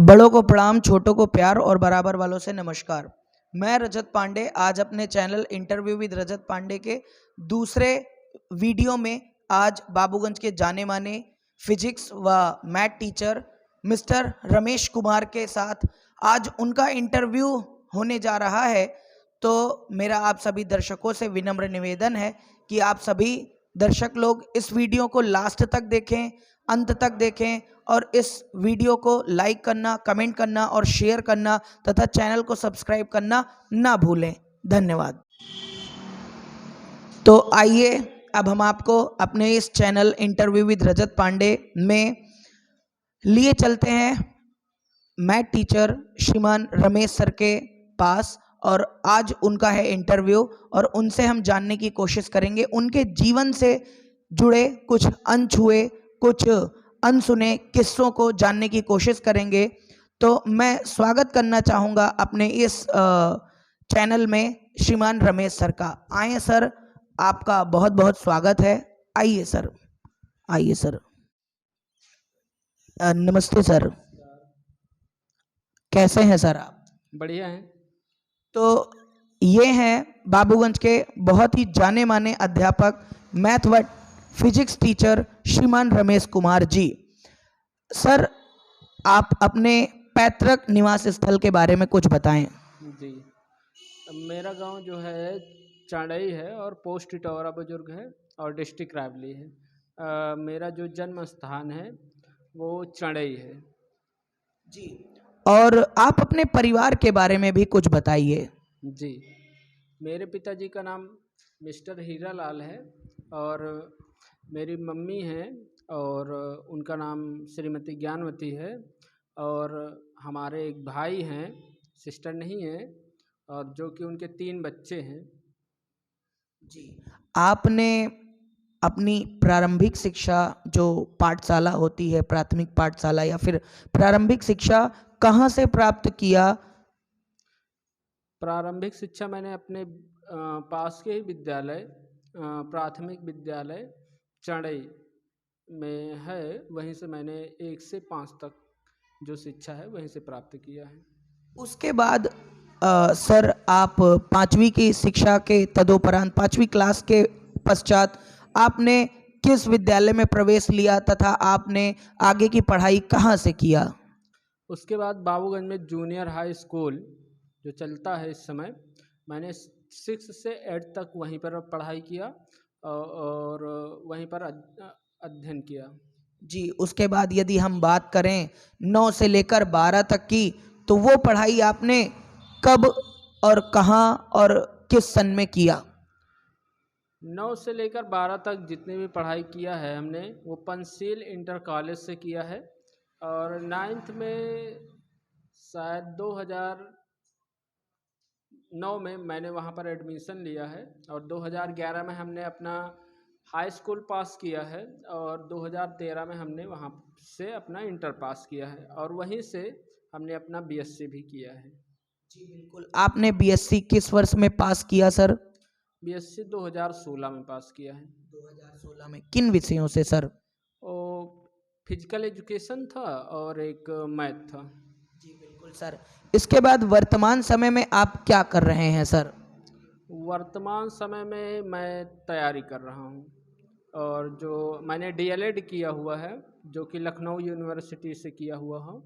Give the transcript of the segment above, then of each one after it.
बड़ों को प्रणाम, छोटों को प्यार और बराबर वालों से नमस्कार। मैं रजत पांडे आज अपने चैनल इंटरव्यू विद रजत पांडे के दूसरे वीडियो में आज बाबूगंज के जाने माने फिजिक्स व math teacher mister Ramesh Kumar के साथ आज उनका इंटरव्यू होने जा रहा है। तो मेरा आप सभी दर्शकों से विनम्र निवेदन है कि आप सभी दर्शक लोग इस वीडियो को लास्ट तक देखें, अंत तक देखें और इस वीडियो को लाइक करना, कमेंट करना और शेयर करना तथा चैनल को सब्सक्राइब करना ना भूलें। धन्यवाद। तो आइए अब हम आपको अपने इस चैनल इंटरव्यू विद रजत पांडे में लिए चलते हैं मैथ टीचर श्रीमान रमेश सर के पास और आज उनका है इंटरव्यू और उनसे हम जानने की कोशिश करेंगे उनके जीवन से जुड़े कुछ अनछुए, कुछ अनसुने किस्सों को जानने की कोशिश करेंगे। तो मैं स्वागत करना चाहूँगा अपने इस चैनल में श्रीमान रमेश सर का। आइए सर, आपका बहुत बहुत स्वागत है। आइए सर, आइए सर। नमस्ते सर, कैसे हैं सर आप? बढ़िया हैं। तो ये हैं बाबूगंज के बहुत ही जाने माने अध्यापक मैथ व फिजिक्स टीचर श्रीमान रमेश कुमार जी। सर, आप अपने पैतृक निवास स्थल के बारे में कुछ बताएं। जी, मेरा गांव जो है चांडई है और पोस्ट इटौरा बुजुर्ग है और डिस्ट्रिक्ट रायबली है। मेरा जो जन्म स्थान है वो चांडई है। जी, और आप अपने परिवार के बारे में भी कुछ बताइए। जी, मेरे पिताजी का नाम मिस्टर हीरा लाल है और मेरी मम्मी हैं और उनका नाम श्रीमती ज्ञानवती है और हमारे एक भाई हैं, सिस्टर नहीं है, और जो कि उनके 3 बच्चे हैं। जी, आपने अपनी प्रारंभिक शिक्षा जो पाठशाला होती है, प्राथमिक पाठशाला या फिर प्रारंभिक शिक्षा कहाँ से प्राप्त किया? प्रारंभिक शिक्षा मैंने अपने पास के ही विद्यालय प्राथमिक विद्यालय चांडई में है, वहीं से मैंने 1 से 5 तक जो शिक्षा है वहीं से प्राप्त किया है। उसके बाद सर, आप 5वीं की शिक्षा के तदोपरांत 5वीं क्लास के पश्चात आपने किस विद्यालय में प्रवेश लिया तथा आपने आगे की पढ़ाई कहाँ से किया? उसके बाद बाबूगंज में जूनियर हाई स्कूल जो चलता है इस समय, मैंने 6 से 8 तक वहीं पर पढ़ाई किया और वहीं पर अध्ययन किया। जी, उसके बाद यदि हम बात करें 9 से लेकर 12 तक की, तो वो पढ़ाई आपने कब और कहाँ और किस सन में किया? 9 से लेकर 12 तक जितनी भी पढ़ाई किया है हमने वो पंचशील इंटर कॉलेज से किया है और 9th में शायद 2009 में मैंने वहाँ पर एडमिशन लिया है और 2011 में हमने अपना हाई स्कूल पास किया है और 2013 में हमने वहाँ से अपना इंटर पास किया है और वहीं से हमने अपना बीएससी भी किया है। जी बिल्कुल। आपने बीएससी किस वर्ष में पास किया सर? बीएससी 2016 में पास किया है। 2016 में किन विषयों से सर? फिजिकल एजुकेशन था और एक मैथ था। जी बिल्कुल सर। इसके बाद वर्तमान समय में आप क्या कर रहे हैं सर? वर्तमान समय में मैं तैयारी कर रहा हूँ और जो मैंने डीएलएड किया हुआ है जो कि लखनऊ यूनिवर्सिटी से किया हुआ है,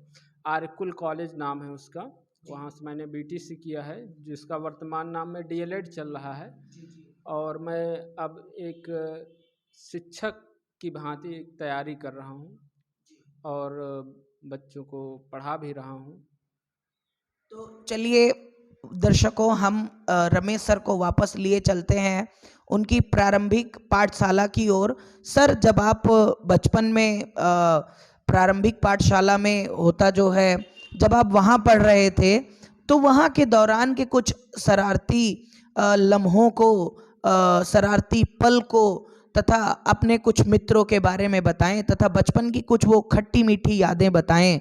आर्कुल कॉलेज नाम है उसका, वहाँ से मैंने बीटीसी किया है जिसका वर्तमान नाम में डीएलएड चल रहा है और मैं अब एक शिक्षक की भांति तैयारी कर रहा हूँ और बच्चों को पढ़ा भी रहा हूँ। तो चलिए दर्शकों, हम रमेश सर को वापस लिए चलते हैं उनकी प्रारंभिक पाठशाला की ओर। सर, जब आप बचपन में प्रारंभिक पाठशाला में होता जो है, जब आप वहाँ पढ़ रहे थे तो वहाँ के दौरान के कुछ शरारती लम्हों को, शरारती पल को तथा अपने कुछ मित्रों के बारे में बताएं तथा बचपन की कुछ वो खट्टी मीठी यादें बताएं।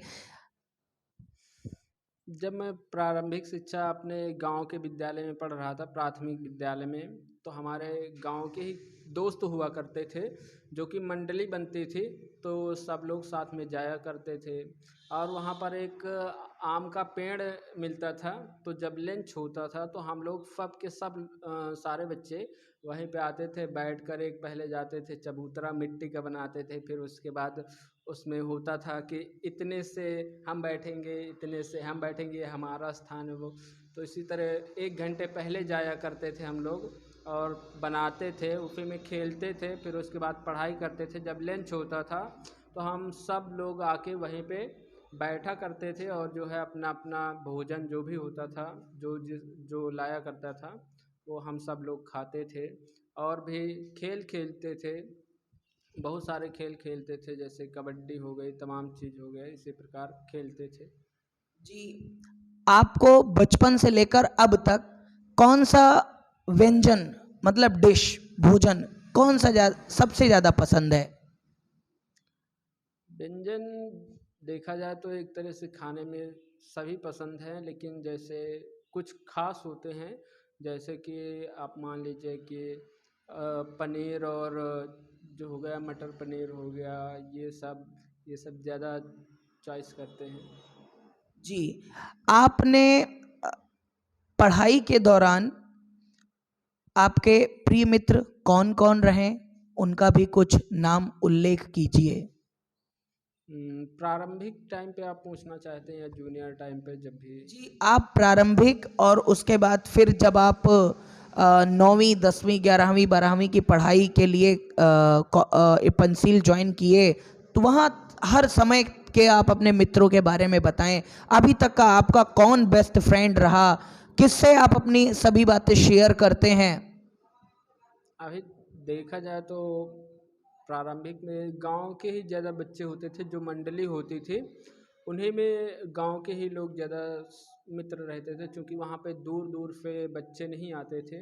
जब मैं प्रारंभिक शिक्षा अपने गांव के विद्यालय में पढ़ रहा था, प्राथमिक विद्यालय में, तो हमारे गांव के ही दोस्त हुआ करते थे, जो कि मंडली बनती थी। तो सब लोग साथ में जाया करते थे और वहाँ पर एक आम का पेड़ मिलता था। तो जब लंच होता था तो हम लोग सब के सब सारे बच्चे वहीं पे आते थे, बैठकर एक पहले जाते थे, चबूतरा मिट्टी का बनाते थे। फिर उसके बाद उसमें होता था कि इतने से हम बैठेंगे, इतने से हम बैठेंगे, ये हमारा स्थान है वो। तो इसी तरह 1 घंटे पहले जाया करते थे हम लोग और बनाते थे, उसी में खेलते थे। फिर उसके बाद पढ़ाई करते थे। जब लंच होता था तो हम सब लोग आके वहीं पे बैठा करते थे और जो है अपना अपना भोजन जो भी होता था, जो लाया करता था, वो हम सब लोग खाते थे। और भी खेल खेलते थे, बहुत सारे खेल खेलते थे, जैसे कबड्डी हो गई, तमाम चीज़ हो गया, इसी प्रकार खेलते थे। जी, आपको बचपन से लेकर अब तक कौन सा व्यंजन, मतलब डिश, भोजन, कौन सा सबसे ज़्यादा पसंद है? व्यंजन देखा जाए तो एक तरह से खाने में सभी पसंद हैं, लेकिन जैसे कुछ खास होते हैं, जैसे कि आप मान लीजिए कि पनीर और जो हो गया मटर पनीर हो गया, ये सब ज़्यादा चॉइस करते हैं। जी, आपने अ, पढ़ाई के दौरान आपके प्रिय मित्र कौन-कौन रहे? उनका भी कुछ नाम उल्लेख कीजिए। प्रारंभिक टाइम पे आप पूछना चाहते हैं या जूनियर टाइम पे जब भी? जी, आप प्रारंभिक और उसके बाद फिर जब आप 9वीं, 10वीं, 11वीं, 12वीं की पढ़ाई के लिए पंसील ज्वाइन किए, तो वहाँ हर समय के आप अपने मित्रों के बारे में बताएं। अभी तक का आपका कौन बेस्ट फ्रेंड रहा? किससे आप अपनी सभी बातें शेयर करते हैं? अभी देखा जाए तो प्रारंभिक में गांव के ही ज़्यादा बच्चे होते थे, जो मंडली होती थी उन्हीं में गांव के ही लोग ज़्यादा मित्र रहते थे, क्योंकि वहाँ पे दूर दूर से बच्चे नहीं आते थे।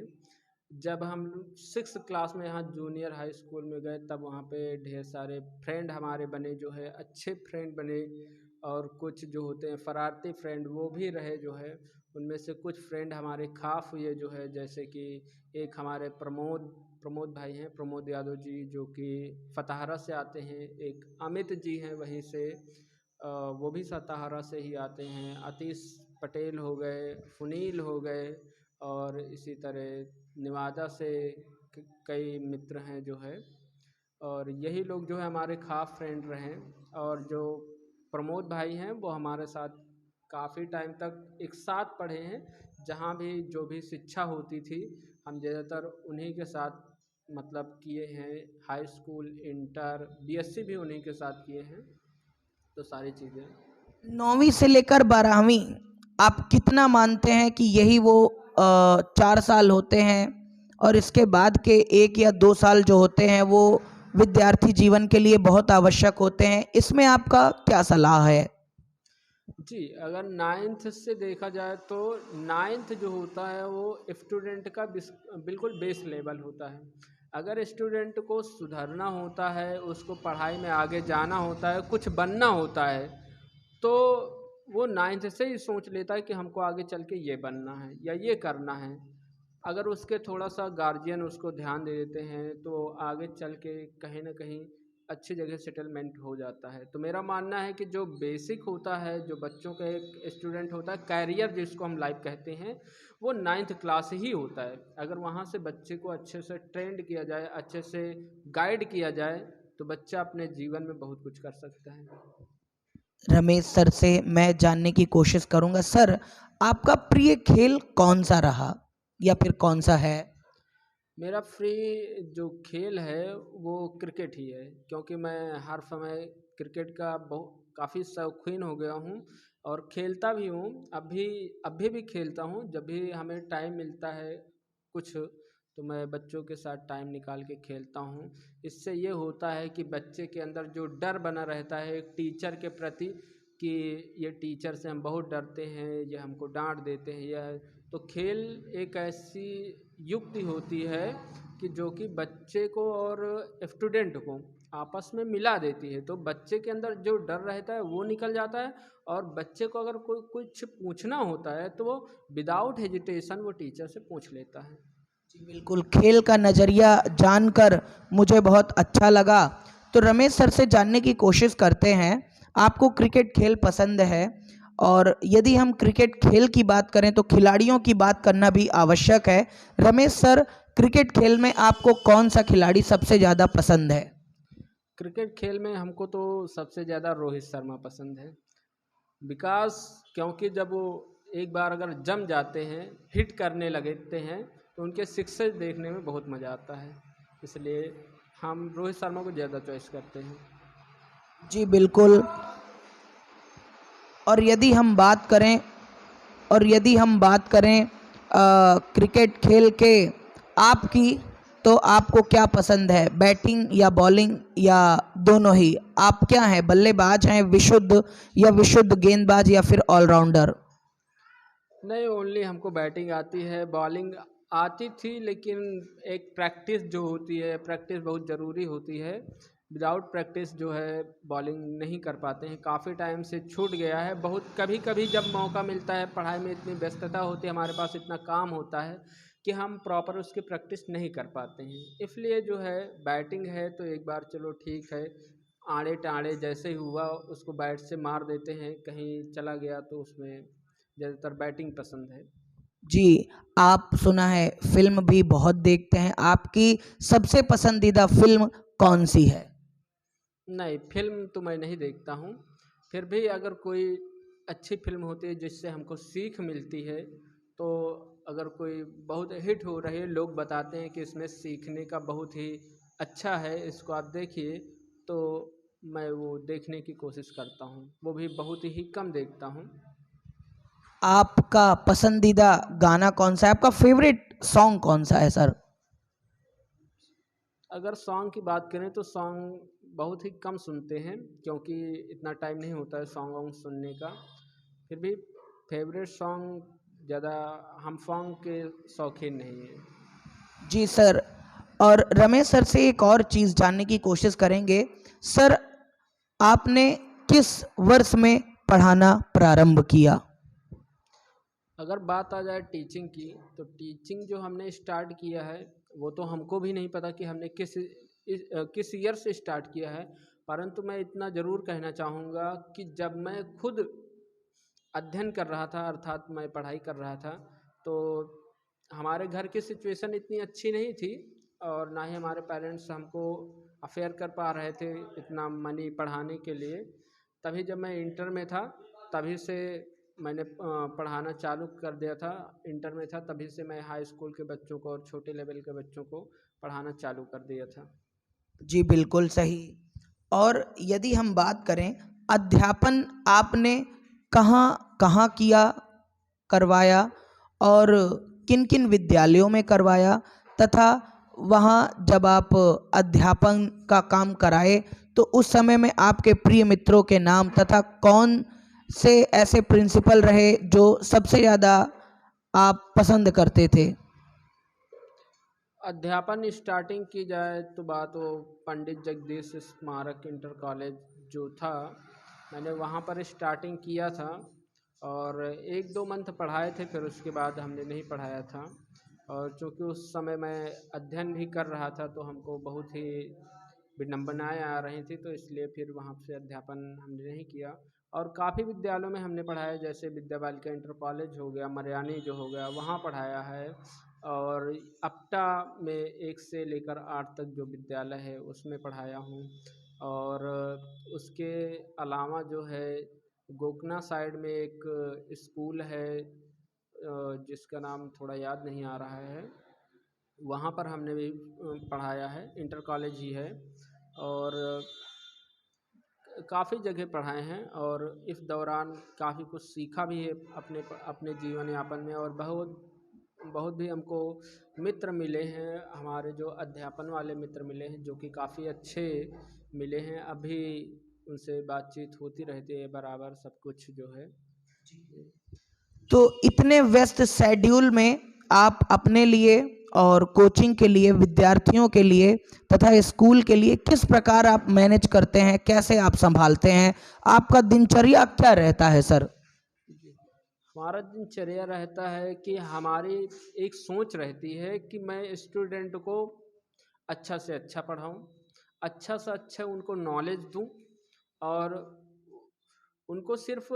जब हम 6th क्लास में यहाँ जूनियर हाई स्कूल में गए, तब वहाँ पे ढेर सारे फ्रेंड हमारे बने, जो है अच्छे फ्रेंड बने। और कुछ जो होते हैं शरारती फ्रेंड, वो भी रहे जो है। उनमें से कुछ फ्रेंड हमारे खास हुए जो है, जैसे कि एक हमारे प्रमोद प्रमोद भाई हैं, प्रमोद यादव जी, जो कि फतहारा से आते हैं। एक अमित जी हैं वहीं से, वो भी सताहारा से ही आते हैं। आतिश पटेल हो गए, सुनील हो गए, और इसी तरह नवादा से कई मित्र हैं जो है। और यही लोग जो है हमारे खास फ्रेंड रहे। और जो प्रमोद भाई हैं वो हमारे साथ काफ़ी टाइम तक एक साथ पढ़े हैं। जहाँ भी जो भी शिक्षा होती थी, हम ज़्यादातर उन्हीं के साथ मतलब किए हैं। हाई स्कूल, इंटर, बीएससी भी उन्हीं के साथ किए हैं। तो सारी चीज़ें। 9वीं से लेकर 12वीं आप कितना मानते हैं कि यही वो 4 साल होते हैं और इसके बाद के 1 या 2 साल जो होते हैं वो विद्यार्थी जीवन के लिए बहुत आवश्यक होते हैं? इसमें आपका क्या सलाह है? जी, अगर नाइन्थ से देखा जाए तो नाइन्थ जो होता है वो स्टूडेंट का बिल्कुल बेस लेवल होता है। अगर स्टूडेंट को सुधरना होता है, उसको पढ़ाई में आगे जाना होता है, कुछ बनना होता है, तो वो नाइन्थ से ही सोच लेता है कि हमको आगे चल के ये बनना है या ये करना है। अगर उसके थोड़ा सा गार्जियन उसको ध्यान दे देते हैं तो आगे चल के कहीं ना कहीं अच्छी जगह सेटलमेंट हो जाता है। तो मेरा मानना है कि जो बेसिक होता है, जो बच्चों का एक स्टूडेंट होता है, कैरियर जिसको हम लाइफ कहते हैं, वो 9th क्लास ही होता है। अगर वहाँ से बच्चे को अच्छे से ट्रेंड किया जाए, अच्छे से गाइड किया जाए, तो बच्चा अपने जीवन में बहुत कुछ कर सकता है। रमेश सर से मैं जानने की कोशिश करूंगा, सर आपका प्रिय खेल कौन सा रहा या फिर कौन सा है? मेरा फ्री जो खेल है वो क्रिकेट ही है, क्योंकि मैं हर समय क्रिकेट का काफ़ी शौकीन हो गया हूँ और खेलता भी हूँ। अभी भी खेलता हूँ, जब भी हमें टाइम मिलता है कुछ, तो मैं बच्चों के साथ टाइम निकाल के खेलता हूँ। इससे ये होता है कि बच्चे के अंदर जो डर बना रहता है एक टीचर के प्रति, कि ये टीचर से हम बहुत डरते हैं, ये हमको डांट देते हैं, या तो खेल एक ऐसी युक्ति होती है कि जो कि बच्चे को और स्टूडेंट को आपस में मिला देती है, तो बच्चे के अंदर जो डर रहता है वो निकल जाता है, और बच्चे को अगर कोई कुछ पूछना होता है तो वो विदाउट हेजिटेशन वो टीचर से पूछ लेता है। जी बिल्कुल, खेल का नज़रिया जानकर मुझे बहुत अच्छा लगा। तो रमेश सर से जानने की कोशिश करते हैं, आपको क्रिकेट खेल पसंद है, और यदि हम क्रिकेट खेल की बात करें तो खिलाड़ियों की बात करना भी आवश्यक है। रमेश सर, क्रिकेट खेल में आपको कौन सा खिलाड़ी सबसे ज़्यादा पसंद है? क्रिकेट खेल में हमको तो सबसे ज़्यादा रोहित शर्मा पसंद है, विकास, क्योंकि जब वो एक बार अगर जम जाते हैं, हिट करने लगते हैं, तो उनके सिक्सेस देखने में बहुत मज़ा आता है, इसलिए हम रोहित शर्मा को ज़्यादा चॉइस करते हैं। जी बिल्कुल। और यदि हम बात करें और यदि हम बात करें क्रिकेट खेल के आपकी, तो आपको क्या पसंद है, बैटिंग या बॉलिंग या दोनों ही? आप क्या हैं, बल्लेबाज हैं विशुद्ध, या विशुद्ध गेंदबाज, या फिर ऑलराउंडर? नहीं, ओनली हमको बैटिंग आती है, बॉलिंग आती थी, लेकिन एक प्रैक्टिस जो होती है, प्रैक्टिस बहुत ज़रूरी होती है, विदाउट प्रैक्टिस जो है बॉलिंग नहीं कर पाते हैं, काफ़ी टाइम से छूट गया है। बहुत कभी कभी जब मौका मिलता है, पढ़ाई में इतनी व्यस्तता होती है, हमारे पास इतना काम होता है कि हम प्रॉपर उसकी प्रैक्टिस नहीं कर पाते हैं, इसलिए जो है बैटिंग है तो एक बार चलो ठीक है, आड़े टाड़े जैसे ही हुआ उसको बैट से मार देते हैं, कहीं चला गया तो उसमें ज़्यादातर बैटिंग पसंद है। जी, आप सुना है फिल्म भी बहुत देखते हैं, आपकी सबसे पसंदीदा फिल्म कौन सी है? नहीं, फ़िल्म तो मैं नहीं देखता हूँ, फिर भी अगर कोई अच्छी फ़िल्म होती है जिससे हमको सीख मिलती है, तो अगर कोई बहुत हिट हो रही है, लोग बताते हैं कि इसमें सीखने का बहुत ही अच्छा है, इसको आप देखिए, तो मैं वो देखने की कोशिश करता हूँ, वो भी बहुत ही कम देखता हूँ। आपका पसंदीदा गाना कौन सा है, आपका फेवरेट सॉन्ग कौन सा है सर? अगर सॉन्ग की बात करें तो सॉन्ग बहुत ही कम सुनते हैं, क्योंकि इतना टाइम नहीं होता है सॉन्ग वॉन्ग सुनने का, फिर भी फेवरेट सॉन्ग ज़्यादा, हम सॉन्ग के शौकीन नहीं हैं। जी सर। और रमेश सर से एक और चीज़ जानने की कोशिश करेंगे। सर, आपने किस वर्ष में पढ़ाना प्रारंभ किया? अगर बात आ जाए टीचिंग की, तो टीचिंग जो हमने स्टार्ट किया है वो तो हमको भी नहीं पता कि हमने किस ईयर से स्टार्ट किया है, परंतु मैं इतना ज़रूर कहना चाहूँगा कि जब मैं खुद अध्ययन कर रहा था, अर्थात मैं पढ़ाई कर रहा था, तो हमारे घर की सिचुएशन इतनी अच्छी नहीं थी, और ना ही हमारे पेरेंट्स हमको अफेयर कर पा रहे थे इतना मनी पढ़ाने के लिए। तभी जब मैं इंटर में था, तभी से मैंने पढ़ाना चालू कर दिया था। इंटर में था तभी से मैं हाई स्कूल के बच्चों को और छोटे लेवल के बच्चों को पढ़ाना चालू कर दिया था। जी बिल्कुल सही। और यदि हम बात करें, अध्यापन आपने कहाँ कहाँ किया, करवाया, और किन किन विद्यालयों में करवाया, तथा वहाँ जब आप अध्यापन का काम कराए तो उस समय में आपके प्रिय मित्रों के नाम, तथा कौन से ऐसे प्रिंसिपल रहे जो सबसे ज़्यादा आप पसंद करते थे? अध्यापन स्टार्टिंग की जाए तो बात वो पंडित जगदीश स्मारक इंटर कॉलेज जो था, मैंने वहाँ पर स्टार्टिंग किया था, और 1-2 मंथ पढ़ाए थे, फिर उसके बाद हमने नहीं पढ़ाया था। और चूँकि उस समय मैं अध्ययन भी कर रहा था, तो हमको बहुत ही विडंबनाएँ आ रही थी, तो इसलिए फिर वहाँ से अध्यापन हमने नहीं किया। और काफ़ी विद्यालयों में हमने पढ़ाया, जैसे विद्या बालिका इंटर कॉलेज हो गया, मरयानी जो हो गया, वहाँ पढ़ाया है। और अप्टा में 1 से लेकर 8 तक जो विद्यालय है उसमें पढ़ाया हूँ। और उसके अलावा जो है गोकना साइड में एक स्कूल है, जिसका नाम थोड़ा याद नहीं आ रहा है, वहाँ पर हमने भी पढ़ाया है, इंटर कॉलेज ही है। और काफ़ी जगह पढ़ाए हैं, और इस दौरान काफ़ी कुछ सीखा भी है अपने अपने जीवन यापन में, और बहुत बहुत भी हमको मित्र मिले हैं, हमारे जो अध्यापन वाले मित्र मिले हैं जो कि काफ़ी अच्छे मिले हैं, अभी उनसे बातचीत होती रहती है बराबर, सब कुछ जो है। तो इतने व्यस्त शेड्यूल में आप अपने लिए और कोचिंग के लिए, विद्यार्थियों के लिए तथा स्कूल के लिए किस प्रकार आप मैनेज करते हैं, कैसे आप संभालते हैं, आपका दिनचर्या क्या रहता है सर? जी। हमारा दिनचर्या रहता है कि हमारी एक सोच रहती है कि मैं स्टूडेंट को अच्छा से अच्छा पढ़ाऊँ, अच्छा से अच्छा उनको नॉलेज दूँ और उनको सिर्फ़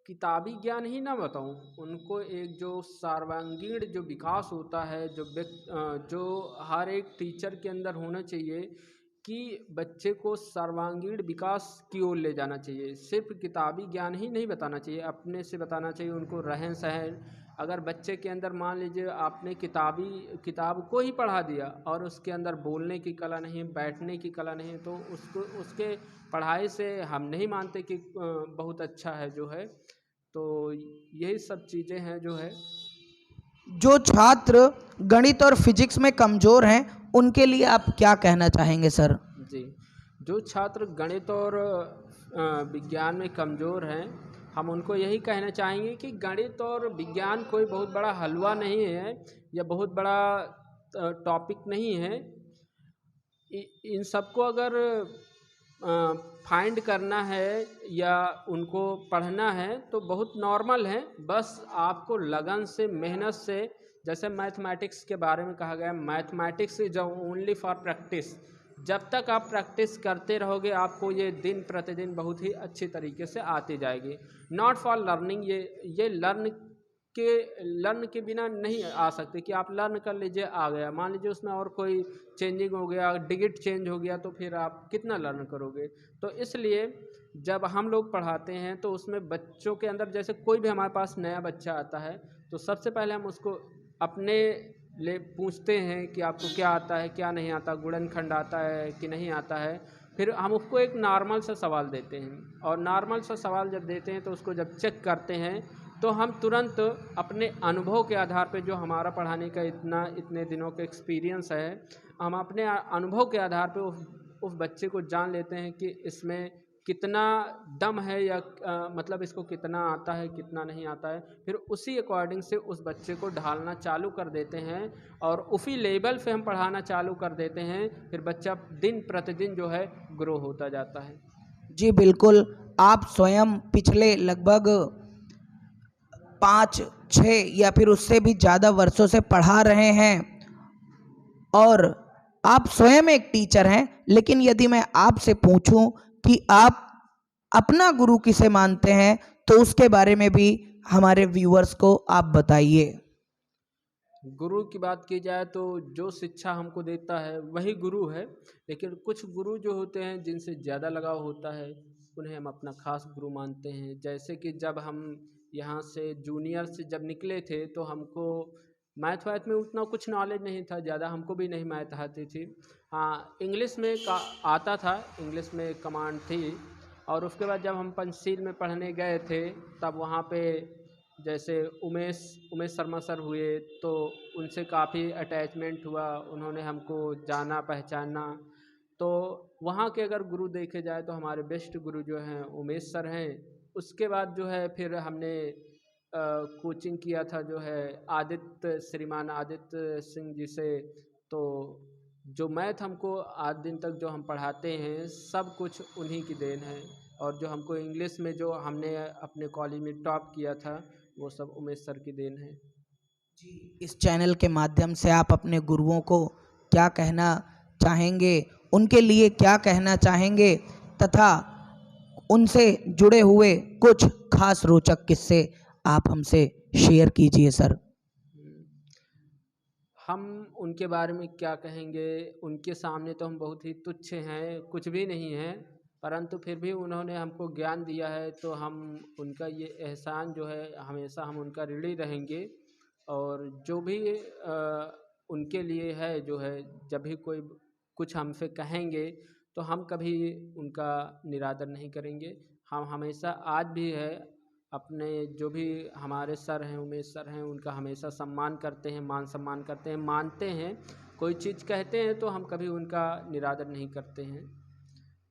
किताबी ज्ञान ही ना बताऊँ, उनको एक जो सर्वांगीण जो विकास होता है, जो हर एक टीचर के अंदर होना चाहिए कि बच्चे को सर्वांगीण विकास की ओर ले जाना चाहिए। सिर्फ़ किताबी ज्ञान ही नहीं बताना चाहिए, अपने से बताना चाहिए उनको रहन-सहन। अगर बच्चे के अंदर मान लीजिए आपने किताब को ही पढ़ा दिया और उसके अंदर बोलने की कला नहीं, बैठने की कला नहीं, तो उसको उसके पढ़ाई से हम नहीं मानते कि बहुत अच्छा है जो है। तो यही सब चीज़ें हैं जो है। जो छात्र गणित और फिजिक्स में कमजोर हैं, उनके लिए आप क्या कहना चाहेंगे सर? जी, जो छात्र गणित और विज्ञान में कमज़ोर हैं, हम उनको यही कहना चाहेंगे कि गणित और विज्ञान कोई बहुत बड़ा हलवा नहीं है या बहुत बड़ा टॉपिक नहीं है। इन सबको अगर फाइंड करना है या उनको पढ़ना है तो बहुत नॉर्मल है। बस आपको लगन से, मेहनत से, जैसे मैथमेटिक्स के बारे में कहा गया, mathematics is only for practice. जब तक आप प्रैक्टिस करते रहोगे आपको ये दिन प्रतिदिन बहुत ही अच्छी तरीके से आती जाएगी। नॉट फॉर लर्निंग, ये लर्न के बिना नहीं आ सकते कि आप लर्न कर लीजिए आ गया, मान लीजिए उसमें और कोई चेंजिंग हो गया, डिजिट चेंज हो गया, तो फिर आप कितना लर्न करोगे। तो इसलिए जब हम लोग पढ़ाते हैं तो उसमें बच्चों के अंदर, जैसे कोई भी हमारे पास नया बच्चा आता है तो सबसे पहले हम उसको अपने ले पूछते हैं कि आपको क्या आता है, क्या नहीं आता, गुणनखंड आता है कि नहीं आता है। फिर हम उसको एक नॉर्मल सा सवाल देते हैं और नॉर्मल सा सवाल जब देते हैं तो उसको जब चेक करते हैं तो हम तुरंत अपने अनुभव के आधार पे, जो हमारा पढ़ाने का इतने दिनों का एक्सपीरियंस है, हम अपने अनुभव के आधार पे उस बच्चे को जान लेते हैं कि इसमें कितना दम है या मतलब इसको कितना आता है, कितना नहीं आता है। फिर उसी अकॉर्डिंग से उस बच्चे को ढालना चालू कर देते हैं और उसी लेवल पे हम पढ़ाना चालू कर देते हैं। फिर बच्चा दिन प्रतिदिन जो है ग्रो होता जाता है। जी बिल्कुल, आप स्वयं पिछले लगभग 5, 6 या फिर उससे भी ज़्यादा वर्षों से पढ़ा रहे हैं और आप स्वयं एक टीचर हैं। लेकिन यदि मैं आपसे पूछूं कि आप अपना गुरु किसे मानते हैं, तो उसके बारे में भी हमारे व्यूअर्स को आप बताइए। गुरु की बात की जाए तो जो शिक्षा हमको देता है वही गुरु है। लेकिन कुछ गुरु जो होते हैं जिनसे ज़्यादा लगाव होता है उन्हें हम अपना खास गुरु मानते हैं। जैसे कि जब हम यहाँ से जूनियर से जब निकले थे तो हमको मैथ वैथ में उतना कुछ नॉलेज नहीं था, ज़्यादा हमको भी नहीं मैथ आती थी। हाँ, इंग्लिश में का आता था, इंग्लिश में कमांड थी। और उसके बाद जब हम पंचशील में पढ़ने गए थे तब वहाँ पे जैसे उमेश उमेश शर्मा सर हुए तो उनसे काफ़ी अटैचमेंट हुआ, उन्होंने हमको जाना पहचाना। तो वहाँ के अगर गुरु देखे जाए तो हमारे बेस्ट गुरु जो हैं उमेश सर हैं। उसके बाद जो है फिर हमने कोचिंग किया था जो है श्रीमान आदित्य सिंह जी से। तो जो मैथ हमको आज दिन तक जो हम पढ़ाते हैं सब कुछ उन्हीं की देन है। और जो हमको इंग्लिश में जो हमने अपने कॉलेज में टॉप किया था वो सब उमेश सर की देन है। जी, इस चैनल के माध्यम से आप अपने गुरुओं को क्या कहना चाहेंगे, उनके लिए क्या कहना चाहेंगे तथा उनसे जुड़े हुए कुछ खास रोचक किस्से आप हमसे शेयर कीजिए सर। हम्म, हम उनके बारे में क्या कहेंगे, उनके सामने तो हम बहुत ही तुच्छ हैं, कुछ भी नहीं हैं। परंतु फिर भी उन्होंने हमको ज्ञान दिया है तो हम उनका ये एहसान जो है हमेशा हम उनका ऋणी रहेंगे। और जो भी उनके लिए है जो है, जब भी कोई कुछ हमसे कहेंगे तो हम कभी उनका निरादर नहीं करेंगे। हम हमेशा आज भी है अपने जो भी हमारे सर हैं उमेश सर हैं उनका हमेशा सम्मान करते हैं, मान सम्मान करते हैं, मानते हैं। कोई चीज़ कहते हैं तो हम कभी उनका निरादर नहीं करते हैं।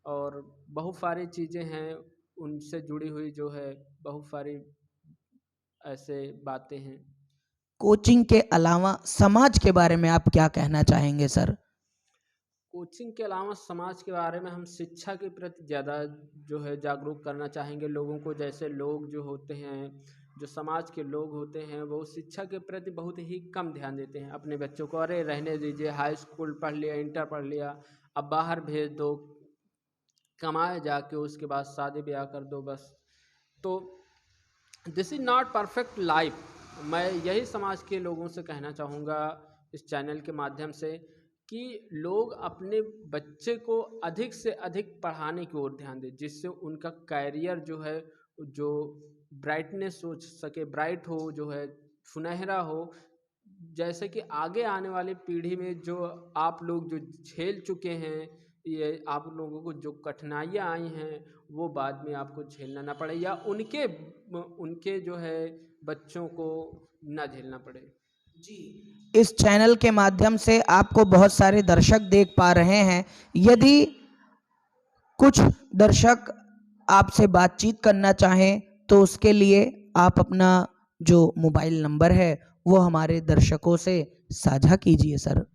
और बहुत सारी चीज़ें हैं उनसे जुड़ी हुई जो है, बहुत सारी ऐसे बातें हैं। कोचिंग के अलावा समाज के बारे में आप क्या कहना चाहेंगे सर? कोचिंग के अलावा समाज के बारे में हम शिक्षा के प्रति ज़्यादा जो है जागरूक करना चाहेंगे लोगों को। जैसे लोग जो होते हैं, जो समाज के लोग होते हैं, वो शिक्षा के प्रति बहुत ही कम ध्यान देते हैं अपने बच्चों को। अरे रहने दीजिए, हाई स्कूल पढ़ लिया, इंटर पढ़ लिया, अब बाहर भेज दो, कमाए जाके, उसके बाद शादी ब्याह कर दो बस। तो this is not perfect life. मैं यही समाज के लोगों से कहना चाहूँगा इस चैनल के माध्यम से कि लोग अपने बच्चे को अधिक से अधिक पढ़ाने की ओर ध्यान दें, जिससे उनका कैरियर जो है, जो ब्राइटनेस हो सके, ब्राइट हो, जो है सुनहरा हो। जैसे कि आगे आने वाली पीढ़ी में जो आप लोग जो झेल चुके हैं, ये आप लोगों को जो कठिनाइयाँ आई हैं, वो बाद में आपको झेलना ना पड़े, या उनके उनके जो है बच्चों को ना झेलना पड़े। जी, इस चैनल के माध्यम से आपको बहुत सारे दर्शक देख पा रहे हैं। यदि कुछ दर्शक आपसे बातचीत करना चाहें तो उसके लिए आप अपना जो मोबाइल नंबर है वो हमारे दर्शकों से साझा कीजिए सर।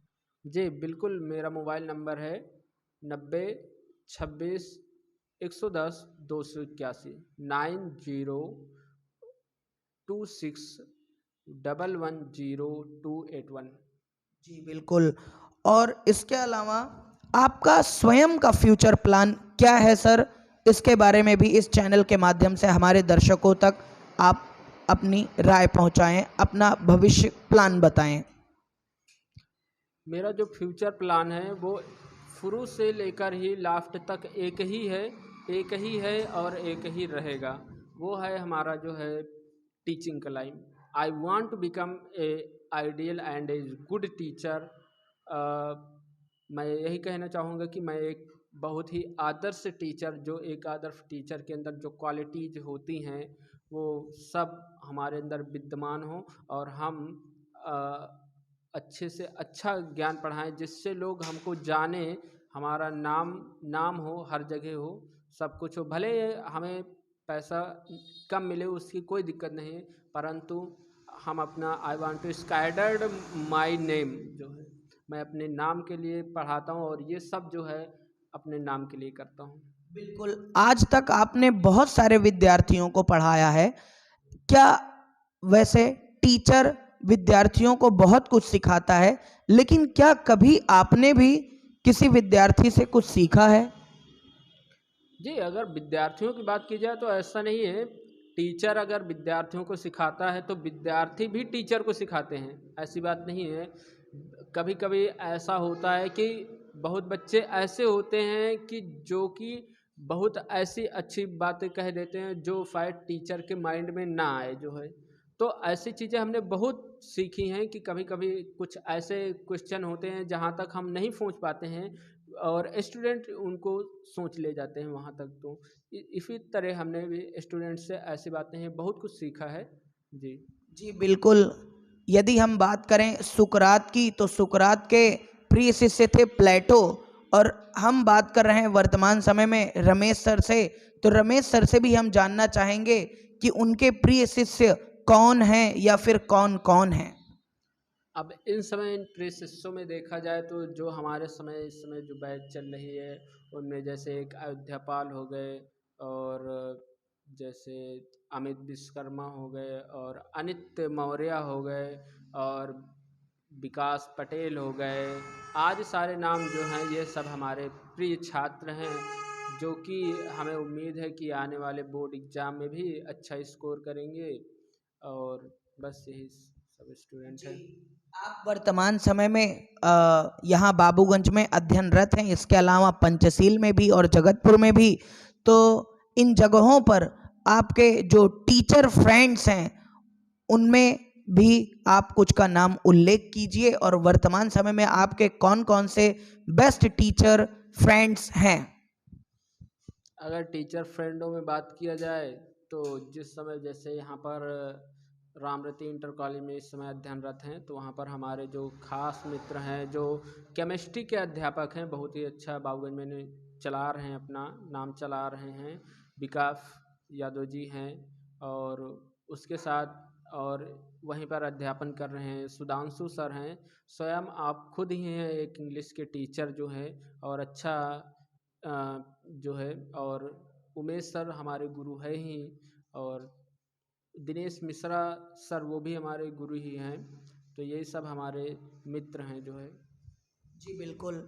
जी बिल्कुल, मेरा मोबाइल नंबर है 90 26 110 281, 9026110281। जी बिल्कुल। और इसके अलावा आपका स्वयं का फ्यूचर प्लान क्या है सर? इसके बारे में भी इस चैनल के माध्यम से हमारे दर्शकों तक आप अपनी राय पहुंचाएं, अपना भविष्य प्लान बताएं। मेरा जो फ्यूचर प्लान है वो शुरू से लेकर ही लास्ट तक एक ही है और एक ही रहेगा। वो है हमारा जो है टीचिंग का line. I want to become a ideal and a good teacher. मैं यही कहना चाहूँगा कि मैं एक बहुत ही आदर्श टीचर, जो एक आदर्श टीचर के अंदर जो क्वालिटीज होती हैं वो सब हमारे अंदर विद्यमान हो, और हम अच्छे से अच्छा ज्ञान पढ़ाएं, जिससे लोग हमको जाने, हमारा नाम हो, हर जगह हो, सब कुछ हो। भले हमें पैसा कम मिले, उसकी कोई दिक्कत नहीं है, परंतु हम अपना आई वांट टू स्काइडर्ड माई नेम जो है, मैं अपने नाम के लिए पढ़ाता हूँ, और ये सब जो है अपने नाम के लिए करता हूँ। बिल्कुल, आज तक आपने बहुत सारे विद्यार्थियों को पढ़ाया है। क्या वैसे टीचर विद्यार्थियों को बहुत कुछ सिखाता है, लेकिन क्या कभी आपने भी किसी विद्यार्थी से कुछ सीखा है? जी, अगर विद्यार्थियों की बात की जाए तो ऐसा नहीं है। टीचर अगर विद्यार्थियों को सिखाता है तो विद्यार्थी भी टीचर को सिखाते हैं, ऐसी बात नहीं है। कभी कभी ऐसा होता है कि बहुत बच्चे ऐसे होते हैं कि जो कि बहुत ऐसी अच्छी बातें कह देते हैं जो शायद टीचर के माइंड में ना आए जो है। तो ऐसी चीज़ें हमने बहुत सीखी हैं कि कभी कभी कुछ ऐसे क्वेश्चन होते हैं जहाँ तक हम नहीं सोच पाते हैं, और स्टूडेंट उनको सोच ले जाते हैं वहाँ तक। तो इसी तरह हमने भी स्टूडेंट से ऐसी बातें हैं, बहुत कुछ सीखा है। जी जी बिल्कुल। यदि हम बात करें सुकरात की, तो सुकरात के प्रिय शिष्य थे प्लेटो, और हम बात कर रहे हैं वर्तमान समय में रमेश सर से, तो रमेश सर से भी हम जानना चाहेंगे कि उनके प्रिय शिष्य कौन हैं या फिर कौन कौन हैं। अब इन समय इन परिशिष्यों में देखा जाए तो जो हमारे समय इस समय जो बैच चल रही है, उनमें जैसे एक अयोध्यापाल हो गए, और जैसे अमित विश्वकर्मा हो गए, और अनित मौर्य हो गए, और विकास पटेल हो गए। आज सारे नाम जो हैं ये सब हमारे प्रिय छात्र हैं, जो कि हमें उम्मीद है कि आने वाले बोर्ड एग्ज़ाम में भी अच्छा स्कोर करेंगे। और बस यही सब स्टूडेंट हैं। आप वर्तमान समय में यहाँ बाबूगंज में अध्ययनरत हैं, इसके अलावा पंचशील में भी और जगतपुर में भी। तो इन जगहों पर आपके जो टीचर फ्रेंड्स हैं उनमें भी आप कुछ का नाम उल्लेख कीजिए, और वर्तमान समय में आपके कौन कौन से बेस्ट टीचर फ्रेंड्स हैं? अगर टीचर फ्रेंडों में बात किया जाए तो जिस समय जैसे यहाँ पर रामरती इंटर कॉलेज में इस समय अध्ययनरत हैं, तो वहाँ पर हमारे जो खास मित्र हैं, जो केमिस्ट्री के अध्यापक हैं, बहुत ही अच्छा बाबूगंज में चला रहे हैं, अपना नाम चला रहे हैं, विकास यादव जी हैं। और उसके साथ और वहीं पर अध्यापन कर रहे हैं। सुधांशु सर हैं, स्वयं आप खुद ही हैं एक इंग्लिश के टीचर जो हैं और अच्छा जो है, और उमेश सर हमारे गुरु है ही, और दिनेश मिश्रा सर वो भी हमारे गुरु ही हैं। तो यही सब हमारे मित्र हैं जो है। जी बिल्कुल।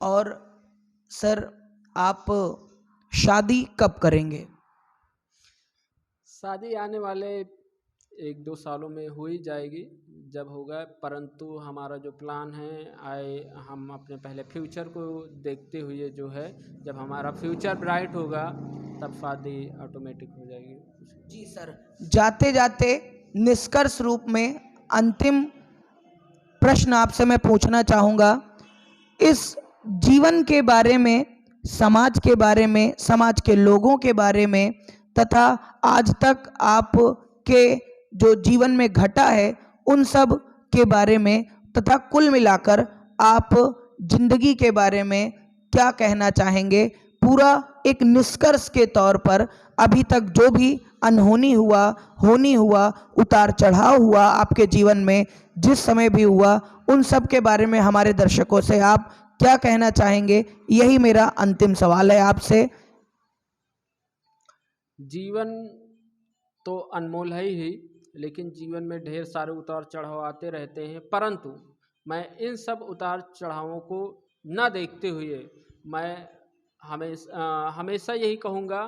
और सर आप शादी कब करेंगे? शादी आने वाले 1-2 सालों में हो ही जाएगी जब होगा, परंतु हमारा जो प्लान है हम अपने पहले फ्यूचर को देखते हुए जो है, जब हमारा फ्यूचर ब्राइट होगा तब शादी ऑटोमेटिक हो जाएगी। जी सर, जाते जाते निष्कर्ष रूप में अंतिम प्रश्न आपसे मैं पूछना चाहूँगा, इस जीवन के बारे में, समाज के बारे में, समाज के लोगों के बारे में, तथा आज तक आपके जो जीवन में घटा है उन सब के बारे में, तथा कुल मिलाकर आप जिंदगी के बारे में क्या कहना चाहेंगे? पूरा एक निष्कर्ष के तौर पर अभी तक जो भी अनहोनी हुआ, होनी हुआ, उतार चढ़ाव हुआ आपके जीवन में, जिस समय भी हुआ, उन सब के बारे में हमारे दर्शकों से आप क्या कहना चाहेंगे? यही मेरा अंतिम सवाल है आपसे। जीवन तो अनमोल है ही, लेकिन जीवन में ढेर सारे उतार चढ़ाव आते रहते हैं, परंतु मैं इन सब उतार चढ़ावों को न देखते हुए मैं हमेशा यही कहूँगा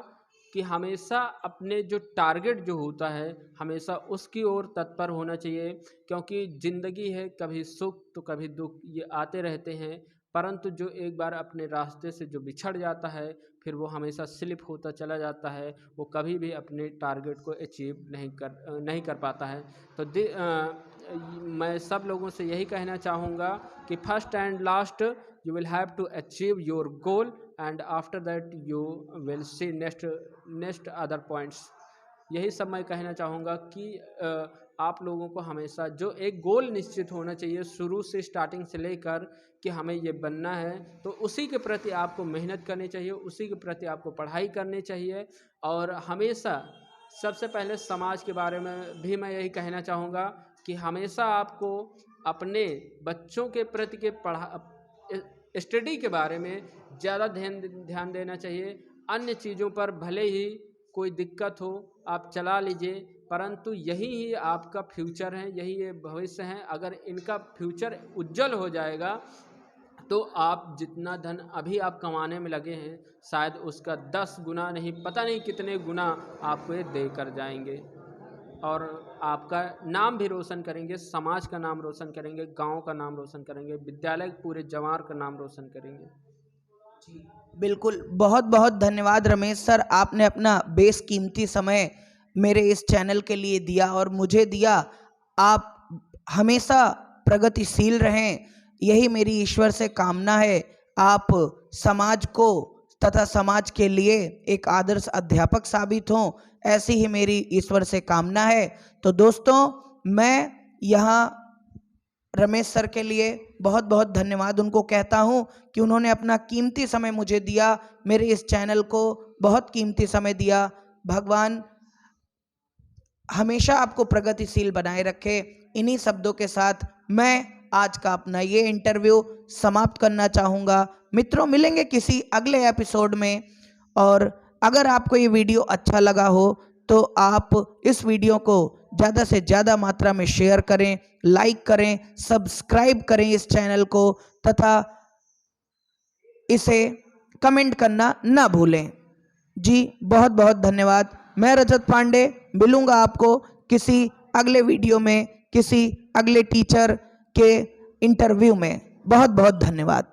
कि हमेशा अपने जो टारगेट जो होता है हमेशा उसकी ओर तत्पर होना चाहिए, क्योंकि ज़िंदगी है, कभी सुख तो कभी दुख ये आते रहते हैं, परंतु जो एक बार अपने रास्ते से जो बिछड़ जाता है फिर वो हमेशा स्लिप होता चला जाता है, वो कभी भी अपने टारगेट को अचीव नहीं कर पाता है। तो मैं सब लोगों से यही कहना चाहूँगा कि first and last you will have to achieve your goal, and after that you will see next other points। यही सब मैं कहना चाहूँगा कि आप लोगों को हमेशा जो एक गोल निश्चित होना चाहिए शुरू से, स्टार्टिंग से लेकर कि हमें ये बनना है, तो उसी के प्रति आपको मेहनत करनी चाहिए, उसी के प्रति आपको पढ़ाई करनी चाहिए। और हमेशा सबसे पहले समाज के बारे में भी मैं यही कहना चाहूँगा कि हमेशा आपको अपने बच्चों के प्रति के स्टडी के बारे में ज़्यादा ध्यान देना चाहिए। अन्य चीज़ों पर भले ही कोई दिक्कत हो आप चला लीजिए, परंतु यही ही आपका फ्यूचर है, यही ये भविष्य है। अगर इनका फ्यूचर उज्जवल हो जाएगा तो आप जितना धन अभी आप कमाने में लगे हैं शायद उसका 10 गुना नहीं, पता नहीं कितने गुना आपको ये दे कर जाएंगे, और आपका नाम भी रोशन करेंगे, समाज का नाम रोशन करेंगे, गांव का नाम रोशन करेंगे, विद्यालय पूरे जवार का नाम रोशन करेंगे। जी बिल्कुल, बहुत बहुत धन्यवाद रमेश सर, आपने अपना बेशकीमती समय मेरे इस चैनल के लिए दिया और मुझे दिया। आप हमेशा प्रगतिशील रहें, यही मेरी ईश्वर से कामना है। आप समाज को तथा समाज के लिए एक आदर्श अध्यापक साबित हों, ऐसी ही मेरी ईश्वर से कामना है। तो दोस्तों, मैं यहाँ रमेश सर के लिए बहुत बहुत धन्यवाद उनको कहता हूँ कि उन्होंने अपना कीमती समय मुझे दिया, मेरे इस चैनल को बहुत कीमती समय दिया। भगवान हमेशा आपको प्रगतिशील बनाए रखे। इन्हीं शब्दों के साथ मैं आज का अपना ये इंटरव्यू समाप्त करना चाहूँगा। मित्रों, मिलेंगे किसी अगले एपिसोड में, और अगर आपको ये वीडियो अच्छा लगा हो तो आप इस वीडियो को ज़्यादा से ज़्यादा मात्रा में शेयर करें, लाइक करें, सब्सक्राइब करें इस चैनल को, तथा इसे कमेंट करना ना भूलें। जी बहुत बहुत धन्यवाद। मैं रजत पांडे मिलूंगा आपको किसी अगले वीडियो में, किसी अगले टीचर के इंटरव्यू में। बहुत बहुत धन्यवाद।